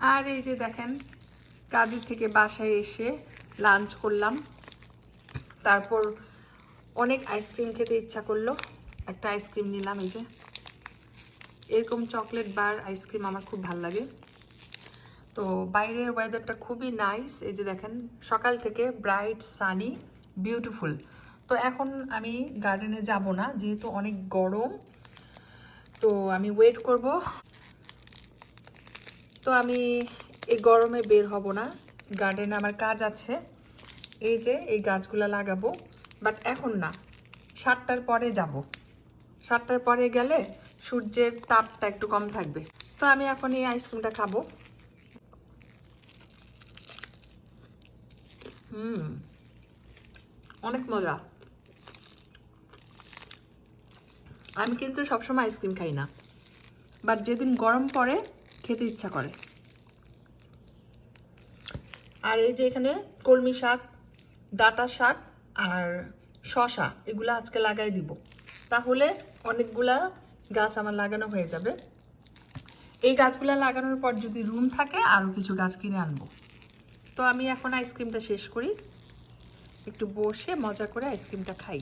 আর এই যে দেখেন, কাজের থেকে বাসায় এসে লাঞ্চ করলাম, তারপর অনেক আইসক্রিম খেতে ইচ্ছা করলো, একটা আইসক্রিম নিলাম। এই যে এরকম চকলেট বার আইসক্রিম আমার খুব ভাল লাগে। তো বাইরের ওয়েদারটা খুবই নাইস। এই যে দেখেন, সকাল থেকে ব্রাইট, সানি, বিউটিফুল। তো এখন আমি গার্ডেনে যাব না, যেহেতু অনেক গরম, তো আমি ওয়েট করব। তো আমি এই গরমে বের হব না, গার্ডেনে আমার কাজ আছে। এই যে এই গাছগুলো লাগাবো, বাট এখন না, 7টার পরে যাব। 7টার পরে গেলে সূর্যের তাপটা একটু কম থাকবে। তো আমি এখন এই আইসক্রিমটা খাবো। অনেক মজা। আমি কিন্তু সবসময় আইসক্রিম খাই না, বাট যেদিন গরম পড়ে খেতে ইচ্ছা করে। আর এই যে এখানে কলমি শাক, ডাঁটা শাক আর শসা, এগুলো আজকে লাগাই দিব, তাহলে অনেকগুলা গাছ আমার লাগানো হয়ে যাবে। এই গাছগুলা লাগানোর পর যদি রুম থাকে আরও কিছু গাছ কিনে আনবো। তো আমি এখন আইসক্রিমটা শেষ করি, একটু বসে মজা করে আইসক্রিমটা খাই।